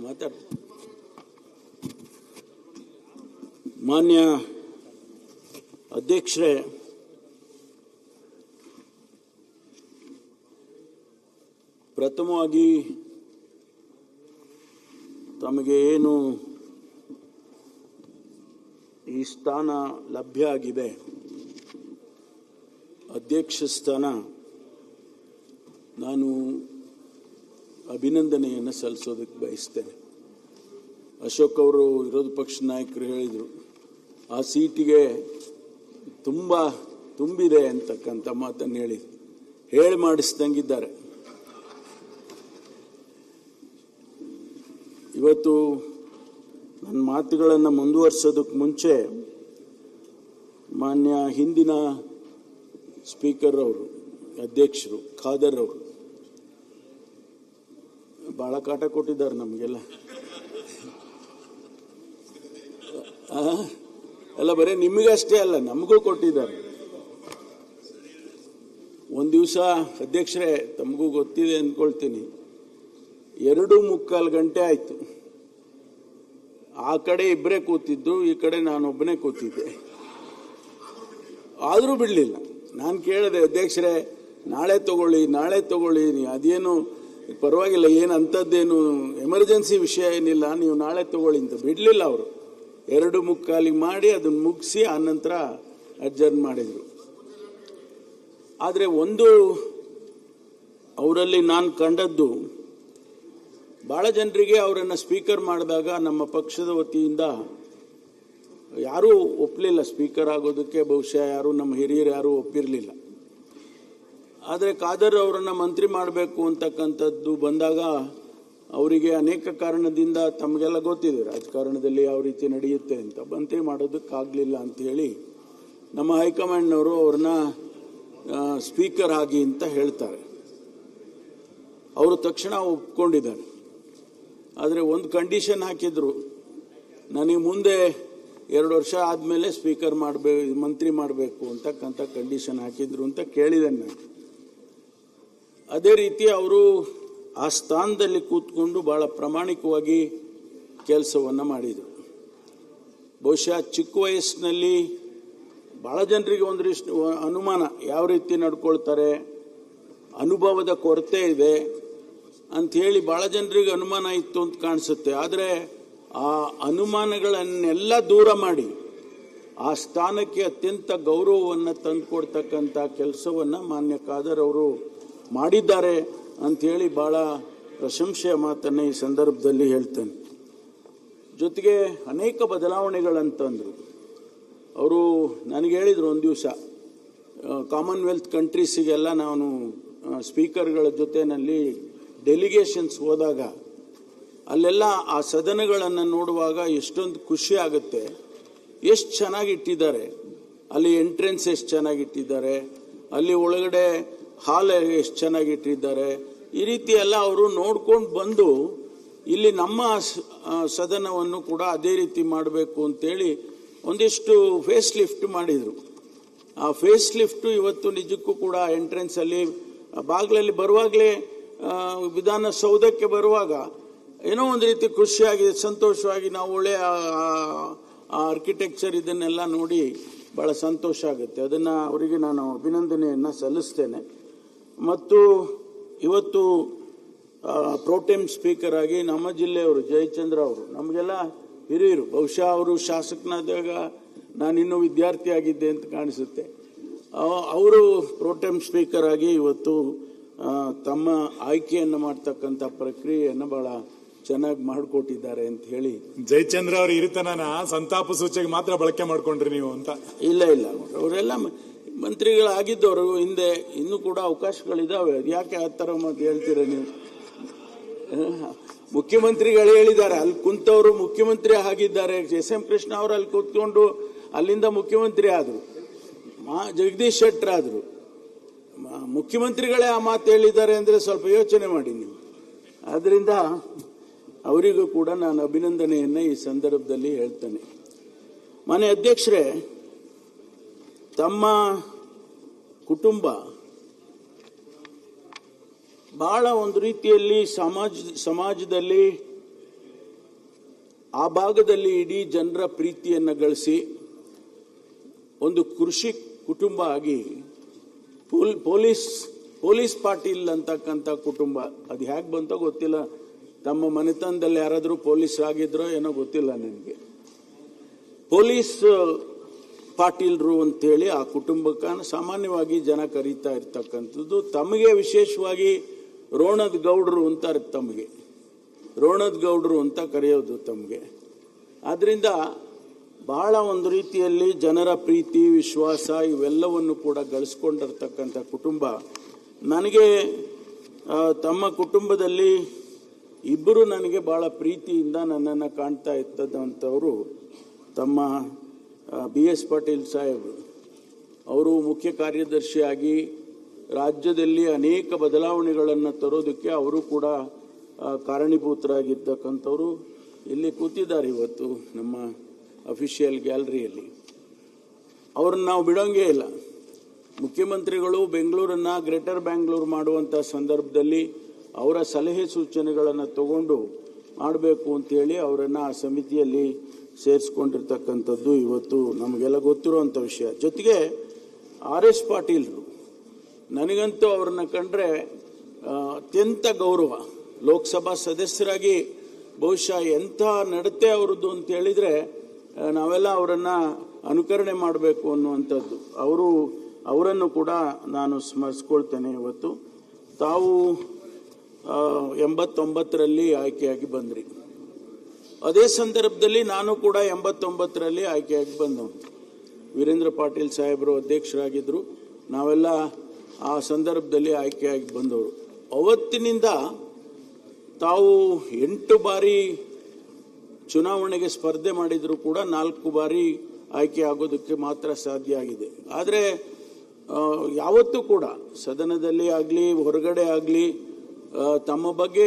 ಮಾತಾಡ ಮಾನ್ಯ ಅಧ್ಯಕ್ಷರೇ, ಪ್ರಥಮವಾಗಿ ತಮಗೆ ಏನು ಈ ಸ್ಥಾನ ಲಭ್ಯ ಆಗಿದೆ, ಅಧ್ಯಕ್ಷ ಸ್ಥಾನ, ನಾನು ಅಭಿನಂದನೆಯನ್ನು ಸಲ್ಲಿಸೋದಕ್ಕೆ ಬಯಸ್ತೇನೆ. ಅಶೋಕ್ ಅವರು ವಿರೋಧ ಪಕ್ಷ ನಾಯಕರು ಹೇಳಿದರು, ಆ ಸೀಟಿಗೆ ತುಂಬಿದೆ ಅಂತಕ್ಕಂಥ ಮಾತನ್ನು ಹೇಳಿ ಮಾಡಿಸ್ದಂಗಿದ್ದಾರೆ. ಇವತ್ತು ನನ್ನ ಮಾತುಗಳನ್ನು ಮುಂದುವರಿಸೋದಕ್ಕೆ ಮುಂಚೆ ಮಾನ್ಯ ಹಿಂದಿನ ಸ್ಪೀಕರ್ ಅವರು, ಅಧ್ಯಕ್ಷರು ಖಾದರ್ ಅವರು ಬಹಳ ಕಾಟ ಕೊಟ್ಟಿದ್ದಾರೆ ನಮಗೆಲ್ಲ. ಅಲ್ಲ, ಬರೀ ನಿಮಗಷ್ಟೇ ಅಲ್ಲ, ನಮಗೂ ಕೊಟ್ಟಿದ್ದಾರೆ. ಒಂದು ದಿವಸ ಅಧ್ಯಕ್ಷರೇ, ತಮಗೂ ಗೊತ್ತಿದೆ ಅಂದ್ಕೊಳ್ತೀನಿ, 2:45 ಗಂಟೆ ಆಯಿತು. ಆ ಕಡೆ ಇಬ್ಬರೇ ಕೂತಿದ್ದು, ಈ ಕಡೆ ನಾನೊಬ್ಬನೇ ಕೂತಿದ್ದೆ. ಆದರೂ ಬಿಡಲಿಲ್ಲ. ನಾನು ಕೇಳಿದೆ, ಅಧ್ಯಕ್ಷರೇ ನಾಳೆ ತಗೊಳ್ಳಿ, ಅದೇನು ಪರವಾಗಿಲ್ಲ, ಏನು ಅಂಥದ್ದೇನು ಎಮರ್ಜೆನ್ಸಿ ವಿಷಯ ಏನಿಲ್ಲ, ನೀವು ನಾಳೆ ತಗೊಳ್ಳಿ ಅಂತ. ಬಿಡಲಿಲ್ಲ ಅವರು. 2:45 ಮಾಡಿ ಅದನ್ನು ಮುಗಿಸಿ ಆನಂತರ ಅಡ್ಜರ್ನ್ ಮಾಡಿದರು. ಆದರೆ ಒಂದು ಅವರಲ್ಲಿ ನಾನು ಕಂಡದ್ದು, ಭಾಳ ಜನರಿಗೆ ಅವರನ್ನು ಸ್ಪೀಕರ್ ಮಾಡಿದಾಗ ನಮ್ಮ ಪಕ್ಷದ ವತಿಯಿಂದ ಯಾರೂ ಒಪ್ಪಲಿಲ್ಲ ಸ್ಪೀಕರ್ ಆಗೋದಕ್ಕೆ. ಬಹುಶಃ ಯಾರು ನಮ್ಮ ಹಿರಿಯರು ಯಾರೂ ಒಪ್ಪಿರಲಿಲ್ಲ. ಆದರೆ ಖಾದರ್ ಅವರನ್ನು ಮಂತ್ರಿ ಮಾಡಬೇಕು ಅಂತಕ್ಕಂಥದ್ದು ಬಂದಾಗ ಅವರಿಗೆ ಅನೇಕ ಕಾರಣದಿಂದ, ತಮಗೆಲ್ಲ ಗೊತ್ತಿದೆ ರಾಜಕಾರಣದಲ್ಲಿ ಯಾವ ರೀತಿ ನಡೆಯುತ್ತೆ ಅಂತ, ಮಂತ್ರಿ ಮಾಡೋದಕ್ಕಾಗಲಿಲ್ಲ ಅಂತ ಹೇಳಿ ನಮ್ಮ ಹೈಕಮಾಂಡ್ನವರು ಅವ್ರನ್ನ ಸ್ಪೀಕರ್ ಆಗಿ ಅಂತ ಹೇಳ್ತಾರೆ. ಅವರು ತಕ್ಷಣ ಒಪ್ಕೊಂಡಿದ್ದಾರೆ. ಆದರೆ ಒಂದು ಕಂಡೀಷನ್ ಹಾಕಿದ್ರು, ನನಗೆ ಮುಂದೆ 2 ವರ್ಷ ಆದಮೇಲೆ ಸ್ಪೀಕರ್ ಮಂತ್ರಿ ಮಾಡಬೇಕು ಅಂತಕ್ಕಂಥ ಕಂಡೀಷನ್ ಹಾಕಿದ್ರು ಅಂತ ಕೇಳಿದ್ದೇನೆ ನಾನು. ಅದೇ ರೀತಿ ಅವರು ಆ ಸ್ಥಾನದಲ್ಲಿ ಕೂತ್ಕೊಂಡು ಭಾಳ ಪ್ರಾಮಾಣಿಕವಾಗಿ ಕೆಲಸವನ್ನು ಮಾಡಿದರು. ಬಹುಶಃ ಚಿಕ್ಕ ವಯಸ್ಸಿನಲ್ಲಿ ಭಾಳ ಜನರಿಗೆ ಒಂದಷ್ಟು ಅನುಮಾನ, ಯಾವ ರೀತಿ ನಡ್ಕೊಳ್ತಾರೆ, ಅನುಭವದ ಕೊರತೆ ಇದೆ ಅಂಥೇಳಿ ಭಾಳ ಜನರಿಗೆ ಅನುಮಾನ ಇತ್ತು ಅಂತ ಕಾಣಿಸುತ್ತೆ. ಆದರೆ ಆ ಅನುಮಾನಗಳನ್ನೆಲ್ಲ ದೂರ ಮಾಡಿ ಆ ಸ್ಥಾನಕ್ಕೆ ಅತ್ಯಂತ ಗೌರವವನ್ನು ತಂದುಕೊಡ್ತಕ್ಕಂಥ ಕೆಲಸವನ್ನು ಮಾನ್ಯ ಖಾದರ್ ಅವರು ಮಾಡಿದ್ದಾರೆ ಅಂಥೇಳಿ ಭಾಳ ಪ್ರಶಂಸೆಯ ಮಾತನ್ನು ಈ ಸಂದರ್ಭದಲ್ಲಿ ಹೇಳ್ತೇನೆ. ಜೊತೆಗೆ ಅನೇಕ ಬದಲಾವಣೆಗಳಂತಂದರು ಅವರು. ನನಗೆ ಹೇಳಿದರು ಒಂದು ದಿವಸ, ಕಾಮನ್ವೆಲ್ತ್ ಕಂಟ್ರೀಸಿಗೆಲ್ಲ ನಾನು ಸ್ಪೀಕರ್ಗಳ ಜೊತೆಯಲ್ಲಿ ಡೆಲಿಗೇಷನ್ಸ್ ಹೋದಾಗ ಅಲ್ಲೆಲ್ಲ ಆ ಸದನಗಳನ್ನು ನೋಡುವಾಗ ಎಷ್ಟೊಂದು ಖುಷಿ ಆಗುತ್ತೆ. ಎಷ್ಟು ಚೆನ್ನಾಗಿಟ್ಟಿದ್ದಾರೆ ಅಲ್ಲಿ, ಎಂಟ್ರೆನ್ಸ್ ಎಷ್ಟು ಚೆನ್ನಾಗಿಟ್ಟಿದ್ದಾರೆ, ಅಲ್ಲಿ ಒಳಗಡೆ ಹಾಲ್ ಎಷ್ಟು ಚೆನ್ನಾಗಿಟ್ಟಿದ್ದಾರೆ. ಈ ರೀತಿ ಎಲ್ಲ ಅವರು ನೋಡ್ಕೊಂಡು ಬಂದು ಇಲ್ಲಿ ನಮ್ಮ ಸದನವನ್ನು ಕೂಡ ಅದೇ ರೀತಿ ಮಾಡಬೇಕು ಅಂತೇಳಿ ಒಂದಿಷ್ಟು ಫೇಸ್ ಲಿಫ್ಟ್ ಮಾಡಿದರು. ಆ ಫೇಸ್ ಲಿಫ್ಟು ಇವತ್ತು ನಿಜಕ್ಕೂ ಕೂಡ ಎಂಟ್ರೆನ್ಸಲ್ಲಿ ಬಾಗಿಲಲ್ಲಿ ಬರುವಾಗಲೇ, ವಿಧಾನಸೌಧಕ್ಕೆ ಬರುವಾಗ ಏನೋ ಒಂದು ರೀತಿ ಖುಷಿಯಾಗಿದೆ, ಸಂತೋಷವಾಗಿ ನಾವು ಒಳ್ಳೆಯ ಆರ್ಕಿಟೆಕ್ಚರ್ ಇದನ್ನೆಲ್ಲ ನೋಡಿ ಭಾಳ ಸಂತೋಷ ಆಗುತ್ತೆ. ಅದನ್ನು ಅವರಿಗೆ ನಾನು ಅಭಿನಂದನೆಯನ್ನು ಸಲ್ಲಿಸ್ತೇನೆ. ಮತ್ತು ಇವತ್ತು ಪ್ರೋಟೆಮ್ ಸ್ಪೀಕರ್ ಆಗಿ ನಮ್ಮ ಜಿಲ್ಲೆಯವರು ಜಯಚಂದ್ರ ಅವರು, ನಮಗೆಲ್ಲ ಹಿರಿಯರು, ಬಹುಶಃ ಅವರು ಶಾಸಕನಾದಾಗ ನಾನಿನ್ನೂ ವಿದ್ಯಾರ್ಥಿ ಆಗಿದ್ದೆ ಅಂತ ಕಾಣಿಸುತ್ತೆ. ಅವರು ಪ್ರೋಟೆಮ್ ಸ್ಪೀಕರ್ ಆಗಿ ಇವತ್ತು ತಮ್ಮ ಆಯ್ಕೆಯನ್ನು ಮಾಡ್ತಕ್ಕಂಥ ಪ್ರಕ್ರಿಯೆಯನ್ನು ಬಹಳ ಚೆನ್ನಾಗಿ ಮಾಡಿಕೊಟ್ಟಿದ್ದಾರೆ ಅಂತ ಹೇಳಿ. ಜಯಚಂದ್ರ ಅವರು ಇರುತ್ತಾನ ಸಂತಾಪ ಸೂಚಕ ಮಾತ್ರ ಬಳಕೆ ಮಾಡ್ಕೊಂಡ್ರಿ ನೀವು ಅಂತ? ಇಲ್ಲ, ಅವರೆಲ್ಲ ಮಂತ್ರಿಗಳಾಗಿದ್ದವರು ಹಿಂದೆ, ಇನ್ನೂ ಕೂಡ ಅವಕಾಶಗಳಿದಾವೆ. ಯಾಕೆ ಆ ಥರ ಮಾತು ಹೇಳ್ತೀರ ನೀವು? ಮುಖ್ಯಮಂತ್ರಿಗಳು ಹೇಳಿದ್ದಾರೆ, ಅಲ್ಲಿ ಕುಂತವರು ಮುಖ್ಯಮಂತ್ರಿ ಆಗಿದ್ದಾರೆ. SM ಕೃಷ್ಣ ಅವರು ಅಲ್ಲಿ ಕೂತ್ಕೊಂಡು ಅಲ್ಲಿಂದ ಮುಖ್ಯಮಂತ್ರಿ ಆದರು, ಜಗದೀಶ್ ಶೆಟ್ಟರ್ ಆದರು. ಮುಖ್ಯಮಂತ್ರಿಗಳೇ ಆ ಮಾತು ಹೇಳಿದ್ದಾರೆ ಅಂದರೆ ಸ್ವಲ್ಪ ಯೋಚನೆ ಮಾಡಿ ನೀವು. ಆದ್ದರಿಂದ ಅವರಿಗೂ ಕೂಡ ನಾನು ಅಭಿನಂದನೆಯನ್ನು ಈ ಸಂದರ್ಭದಲ್ಲಿ ಹೇಳ್ತೇನೆ. ಮಾನ್ಯ ಅಧ್ಯಕ್ಷರೇ, ತಮ್ಮ ಕುಟುಂಬ ಬಹಳ ಒಂದು ರೀತಿಯಲ್ಲಿ ಸಮಾಜದಲ್ಲಿ ಆ ಭಾಗದಲ್ಲಿ ಇಡೀ ಜನರ ಪ್ರೀತಿಯನ್ನು ಗಳಿಸಿ ಒಂದು ಕೃಷಿ ಕುಟುಂಬ ಆಗಿ ಪೊಲೀಸ್ ಪಾಟೀಲ್ ಅಂತಕ್ಕಂಥ ಕುಟುಂಬ ಅದು ಹೇಗೆ ಬಂತೋ ಗೊತ್ತಿಲ್ಲ. ತಮ್ಮ ಮನೆತನದಲ್ಲಿ ಯಾರಾದರೂ ಪೊಲೀಸ್ ಆಗಿದ್ರೋ ಏನೋ ಗೊತ್ತಿಲ್ಲ ನನಗೆ. ಪೊಲೀಸ್ ಪಾಟೀಲ್ರು ಅಂತೇಳಿ ಆ ಕುಟುಂಬಕ್ಕೆ ಸಾಮಾನ್ಯವಾಗಿ ಜನ ಕರೀತಾ ಇರ್ತಕ್ಕಂಥದ್ದು. ತಮಗೆ ವಿಶೇಷವಾಗಿ ರೋಣದ್ ಗೌಡ್ರು ಅಂತಾರೆ, ತಮಗೆ ರೋಣದ್ ಗೌಡ್ರು ಅಂತ ಕರೆಯೋದು ತಮಗೆ. ಆದ್ದರಿಂದ ಬಹಳ ಒಂದು ರೀತಿಯಲ್ಲಿ ಜನರ ಪ್ರೀತಿ ವಿಶ್ವಾಸ ಇವೆಲ್ಲವನ್ನು ಕೂಡ ಗಳಿಸ್ಕೊಂಡಿರ್ತಕ್ಕಂಥ ಕುಟುಂಬ. ನನಗೆ ತಮ್ಮ ಕುಟುಂಬದಲ್ಲಿ ಇಬ್ಬರು ನನಗೆ ಬಹಳ ಪ್ರೀತಿಯಿಂದ ನನ್ನನ್ನು ಕಾಣ್ತಾ ಇರ್ತದಂಥವರು ತಮ್ಮ BS ಪಾಟೀಲ್ ಸಾಹೇಬರು. ಅವರು ಮುಖ್ಯ ಕಾರ್ಯದರ್ಶಿಯಾಗಿ ರಾಜ್ಯದಲ್ಲಿ ಅನೇಕ ಬದಲಾವಣೆಗಳನ್ನು ತರೋದಕ್ಕೆ ಅವರು ಕೂಡ ಕಾರಣೀಭೂತರಾಗಿರ್ತಕ್ಕಂಥವ್ರು. ಇಲ್ಲಿ ಕೂತಿದ್ದಾರೆ ಇವತ್ತು ನಮ್ಮ ಅಫಿಷಿಯಲ್ ಗ್ಯಾಲರಿಯಲ್ಲಿ. ಅವ್ರನ್ನ ನಾವು ಬಿಡೋಂಗೇ ಇಲ್ಲ. ಮುಖ್ಯಮಂತ್ರಿಗಳು ಬೆಂಗಳೂರನ್ನು ಗ್ರೇಟರ್ ಬ್ಯಾಂಗ್ಳೂರು ಮಾಡುವಂಥ ಸಂದರ್ಭದಲ್ಲಿ ಅವರ ಸಲಹೆ ಸೂಚನೆಗಳನ್ನು ತಗೊಂಡು ಮಾಡಬೇಕು ಅಂತೇಳಿ ಅವರನ್ನು ಆ ಸಮಿತಿಯಲ್ಲಿ ಸೇರಿಸ್ಕೊಂಡಿರ್ತಕ್ಕಂಥದ್ದು ಇವತ್ತು ನಮಗೆಲ್ಲ ಗೊತ್ತಿರುವಂಥ ವಿಷಯ. ಜೊತೆಗೆ RS ಪಾಟೀಲ್ರು, ನನಗಂತೂ ಅವ್ರನ್ನ ಕಂಡ್ರೆ ಅತ್ಯಂತ ಗೌರವ. ಲೋಕಸಭಾ ಸದಸ್ಯರಾಗಿ ಬಹುಶಃ ಎಂಥ ನಡತೆ ಅವರದ್ದು ಅಂತ ಹೇಳಿದರೆ ನಾವೆಲ್ಲ ಅವರನ್ನು ಅನುಕರಣೆ ಮಾಡಬೇಕು ಅನ್ನುವಂಥದ್ದು. ಅವರನ್ನು ಕೂಡ ನಾನು ಸ್ಮರಿಸ್ಕೊಳ್ತೇನೆ. ಇವತ್ತು ತಾವು 89ರಲ್ಲಿ ಆಯ್ಕೆಯಾಗಿ ಬಂದ್ರಿ. ಅದೇ ಸಂದರ್ಭದಲ್ಲಿ ನಾನು ಕೂಡ 89ರಲ್ಲಿ ಆಯ್ಕೆಯಾಗಿ ಬಂದವನು. ವೀರೇಂದ್ರ ಪಾಟೀಲ್ ಸಾಹೇಬರು ಅಧ್ಯಕ್ಷರಾಗಿದ್ದರು. ನಾವೆಲ್ಲ ಆ ಸಂದರ್ಭದಲ್ಲಿ ಆಯ್ಕೆಯಾಗಿ ಬಂದವರು. ಅವತ್ತಿನಿಂದ ತಾವು 8 ಬಾರಿ ಚುನಾವಣೆಗೆ ಸ್ಪರ್ಧೆ ಮಾಡಿದರೂ ಕೂಡ 4 ಬಾರಿ ಆಯ್ಕೆ ಆಗೋದಕ್ಕೆ ಮಾತ್ರ ಸಾಧ್ಯ ಆಗಿದೆ. ಆದರೆ ಯಾವತ್ತೂ ಕೂಡ ಸದನದಲ್ಲಿ ಆಗಲಿ ಹೊರಗಡೆ ಆಗಲಿ ತಮ್ಮ ಬಗ್ಗೆ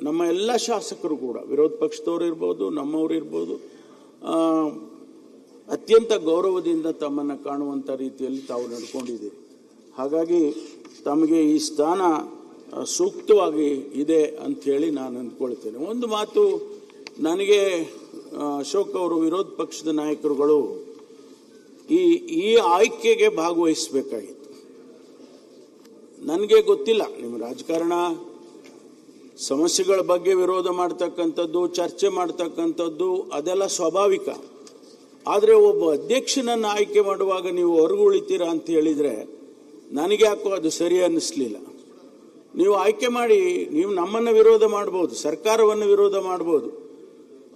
ನಮ್ಮ ಎಲ್ಲ ಶಾಸಕರು ಕೂಡ, ವಿರೋಧ ಪಕ್ಷದವರು ಇರ್ಬೋದು, ನಮ್ಮವರು ಇರ್ಬೋದು, ಅತ್ಯಂತ ಗೌರವದಿಂದ ತಮ್ಮನ್ನು ಕಾಣುವಂಥ ರೀತಿಯಲ್ಲಿ ತಾವು ನಡ್ಕೊಂಡಿದ್ದೀರಿ. ಹಾಗಾಗಿ ತಮಗೆ ಈ ಸ್ಥಾನ ಸೂಕ್ತವಾಗಿ ಇದೆ ಅಂಥೇಳಿ ನಾನು ಅಂದ್ಕೊಳ್ತೇನೆ. ಒಂದು ಮಾತು ನನಗೆ ಅಶೋಕ್ ಅವರು ವಿರೋಧ ಪಕ್ಷದ ನಾಯಕರುಗಳು ಈ ಆಯ್ಕೆಗೆ ಭಾಗವಹಿಸಬೇಕಾಗಿತ್ತು. ನನಗೆ ಗೊತ್ತಿಲ್ಲ, ನಿಮ್ಮ ರಾಜಕಾರಣ ಸಮಸ್ಯೆಗಳ ಬಗ್ಗೆ ವಿರೋಧ ಮಾಡ್ತಕ್ಕಂಥದ್ದು, ಚರ್ಚೆ ಮಾಡ್ತಕ್ಕಂಥದ್ದು ಅದೆಲ್ಲ ಸ್ವಾಭಾವಿಕ. ಆದರೆ ಒಬ್ಬ ಅಧ್ಯಕ್ಷನನ್ನು ಆಯ್ಕೆ ಮಾಡುವಾಗ ನೀವು ಹೊರಗುಳಿತೀರಾ ಅಂತ ಹೇಳಿದರೆ ನನಗೆ ಯಾಕೋ ಅದು ಸರಿ ಅನ್ನಿಸ್ಲಿಲ್ಲ. ನೀವು ಆಯ್ಕೆ ಮಾಡಿ, ನೀವು ನಮ್ಮನ್ನು ವಿರೋಧ ಮಾಡ್ಬೋದು, ಸರ್ಕಾರವನ್ನು ವಿರೋಧ ಮಾಡ್ಬೋದು,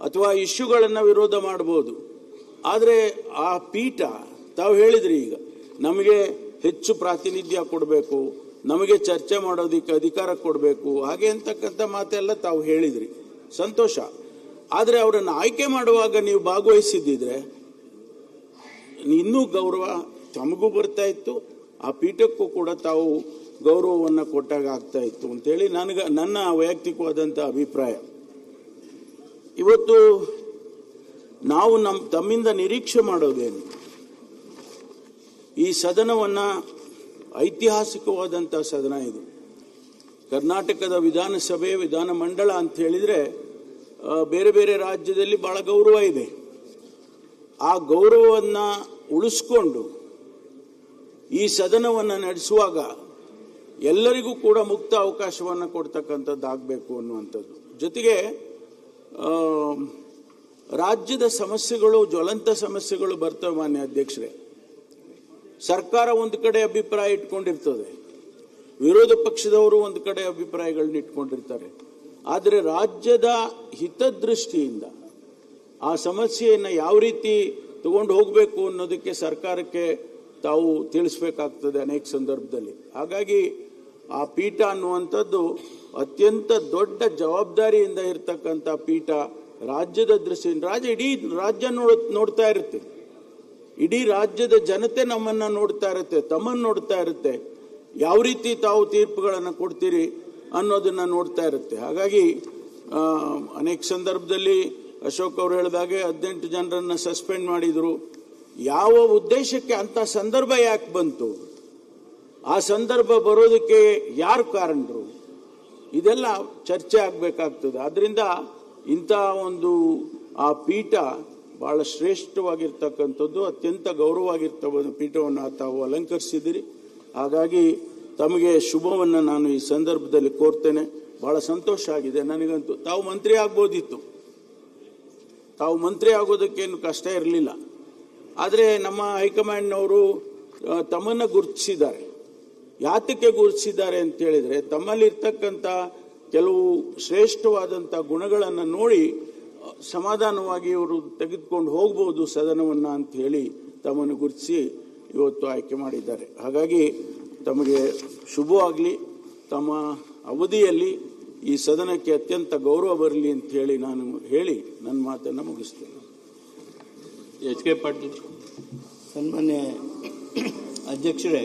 ಅಥವಾ ಇಶ್ಯೂಗಳನ್ನು ವಿರೋಧ ಮಾಡ್ಬೋದು. ಆದರೆ ಆ ಪೀಠ, ತಾವು ಹೇಳಿದ್ರಿ ಈಗ ನಮಗೆ ಹೆಚ್ಚು ಪ್ರಾತಿನಿಧ್ಯ ಕೊಡಬೇಕು, ನಮಗೆ ಚರ್ಚೆ ಮಾಡೋದಕ್ಕೆ ಅಧಿಕಾರ ಕೊಡಬೇಕು, ಹಾಗೆ ಅಂತಕ್ಕಂಥ ಮಾತೆಲ್ಲ ತಾವು ಹೇಳಿದ್ರಿ, ಸಂತೋಷ. ಆದರೆ ಅವರನ್ನು ಆಯ್ಕೆ ಮಾಡುವಾಗ ನೀವು ಭಾಗವಹಿಸಿದ್ದಿದ್ರೆ ಇನ್ನೂ ಗೌರವ ತಮಗೂ ಬರ್ತಾ ಇತ್ತು, ಆ ಪೀಠಕ್ಕೂ ಕೂಡ ತಾವು ಗೌರವವನ್ನು ಕೊಟ್ಟಾಗ ಆಗ್ತಾ ಇತ್ತು ಅಂತೇಳಿ ನನ್ನ ವೈಯಕ್ತಿಕವಾದಂಥ ಅಭಿಪ್ರಾಯ. ಇವತ್ತು ನಾವು ತಮ್ಮಿಂದ ನಿರೀಕ್ಷೆ ಮಾಡೋದೇನು, ಈ ಸದನವನ್ನು ಐತಿಹಾಸಿಕವಾದಂಥ ಸದನ ಇದು. ಕರ್ನಾಟಕದ ವಿಧಾನಸಭೆ, ವಿಧಾನಮಂಡಲ ಅಂತ ಹೇಳಿದರೆ ಬೇರೆ ಬೇರೆ ರಾಜ್ಯದಲ್ಲಿ ಬಹಳ ಗೌರವ ಇದೆ. ಆ ಗೌರವವನ್ನು ಉಳಿಸ್ಕೊಂಡು ಈ ಸದನವನ್ನು ನಡೆಸುವಾಗ ಎಲ್ಲರಿಗೂ ಕೂಡ ಮುಕ್ತ ಅವಕಾಶವನ್ನು ಕೊಡ್ತಕ್ಕಂಥದ್ದಾಗಬೇಕು ಅನ್ನುವಂಥದ್ದು. ಜೊತೆಗೆ ರಾಜ್ಯದ ಸಮಸ್ಯೆಗಳು, ಜ್ವಲಂತ ಸಮಸ್ಯೆಗಳು ಬರ್ತವೆ. ಮಾನ್ಯ ಅಧ್ಯಕ್ಷರೇ, ಸರ್ಕಾರ ಒಂದು ಕಡೆ ಅಭಿಪ್ರಾಯ ಇಟ್ಕೊಂಡಿರ್ತದೆ, ವಿರೋಧ ಪಕ್ಷದವರು ಒಂದು ಕಡೆ ಅಭಿಪ್ರಾಯಗಳನ್ನ ಇಟ್ಕೊಂಡಿರ್ತಾರೆ. ಆದರೆ ರಾಜ್ಯದ ಹಿತದೃಷ್ಟಿಯಿಂದ ಆ ಸಮಸ್ಯೆಯನ್ನು ಯಾವ ರೀತಿ ತಗೊಂಡು ಹೋಗಬೇಕು ಅನ್ನೋದಕ್ಕೆ ಸರ್ಕಾರಕ್ಕೆ ತಾವು ತಿಳಿಸ್ಬೇಕಾಗ್ತದೆ ಅನೇಕ ಸಂದರ್ಭದಲ್ಲಿ. ಹಾಗಾಗಿ ಆ ಪೀಠ ಅನ್ನುವಂಥದ್ದು ಅತ್ಯಂತ ದೊಡ್ಡ ಜವಾಬ್ದಾರಿಯಿಂದ ಇರತಕ್ಕಂಥ ಪೀಠ. ರಾಜ್ಯದ ದೃಷ್ಟಿಯಿಂದ ಇಡೀ ರಾಜ್ಯ ನೋಡ್ತಾ ಇರುತ್ತೆ, ಇಡೀ ರಾಜ್ಯದ ಜನತೆ ನಮ್ಮನ್ನು ನೋಡ್ತಾ ಇರುತ್ತೆ, ತಮ್ಮನ್ನು ನೋಡ್ತಾ ಇರುತ್ತೆ. ಯಾವ ರೀತಿ ತಾವು ತೀರ್ಪುಗಳನ್ನು ಕೊಡ್ತೀರಿ ಅನ್ನೋದನ್ನು ನೋಡ್ತಾ ಇರುತ್ತೆ. ಹಾಗಾಗಿ ಅನೇಕ ಸಂದರ್ಭದಲ್ಲಿ ಅಶೋಕ್ ಅವರು ಹೇಳಿದಾಗೆ 18 ಜನರನ್ನು ಸಸ್ಪೆಂಡ್ ಮಾಡಿದರು. ಯಾವ ಉದ್ದೇಶಕ್ಕೆ ಅಂಥ ಸಂದರ್ಭ ಯಾಕೆ ಬಂತು, ಆ ಸಂದರ್ಭ ಬರೋದಕ್ಕೆ ಯಾರು ಕಾರಣರು, ಇದೆಲ್ಲ ಚರ್ಚೆ ಆಗಬೇಕಾಗ್ತದೆ. ಆದ್ದರಿಂದ ಇಂಥ ಒಂದು ಆ ಪೀಠ ಬಹಳ ಶ್ರೇಷ್ಠವಾಗಿರ್ತಕ್ಕಂಥದ್ದು, ಅತ್ಯಂತ ಗೌರವವಾಗಿರ್ತಕ್ಕಂಥ ಪೀಠವನ್ನು ತಾವು ಅಲಂಕರಿಸಿದ್ದೀರಿ. ಹಾಗಾಗಿ ತಮಗೆ ಶುಭವನ್ನು ನಾನು ಈ ಸಂದರ್ಭದಲ್ಲಿ ಕೋರ್ತೇನೆ. ಬಹಳ ಸಂತೋಷ ಆಗಿದೆ ನನಗಂತೂ. ತಾವು ಮಂತ್ರಿ ಆಗ್ಬೋದಿತ್ತು, ತಾವು ಮಂತ್ರಿ ಆಗೋದಕ್ಕೇನು ಕಷ್ಟ ಇರಲಿಲ್ಲ. ಆದರೆ ನಮ್ಮ ಹೈಕಮಾಂಡ್ನವರು ತಮ್ಮನ್ನು ಗುರುತಿಸಿದ್ದಾರೆ. ಯಾತಕ್ಕೆ ಗುರುತಿಸಿದ್ದಾರೆ ಅಂತ ಹೇಳಿದರೆ, ತಮ್ಮಲ್ಲಿರ್ತಕ್ಕಂಥ ಕೆಲವು ಶ್ರೇಷ್ಠವಾದಂಥ ಗುಣಗಳನ್ನು ನೋಡಿ ಸಮಾಧಾನವಾಗಿ ಇವರು ತೆಗೆದುಕೊಂಡು ಹೋಗ್ಬೋದು ಸದನವನ್ನು ಅಂತ ಹೇಳಿ ತಮ್ಮನ್ನು ಗುರುತಿಸಿ ಇವತ್ತು ಆಯ್ಕೆ ಮಾಡಿದ್ದಾರೆ. ಹಾಗಾಗಿ ತಮಗೆ ಶುಭವಾಗಲಿ. ತಮ್ಮ ಅವಧಿಯಲ್ಲಿ ಈ ಸದನಕ್ಕೆ ಅತ್ಯಂತ ಗೌರವ ಬರಲಿ ಅಂತ ಹೇಳಿ ನಾನು ಹೇಳಿ ನನ್ನ ಮಾತನ್ನು ಮುಗಿಸ್ತೇನೆ. H K Patil. ಸನ್ಮಾನ್ಯ ಅಧ್ಯಕ್ಷರೇ,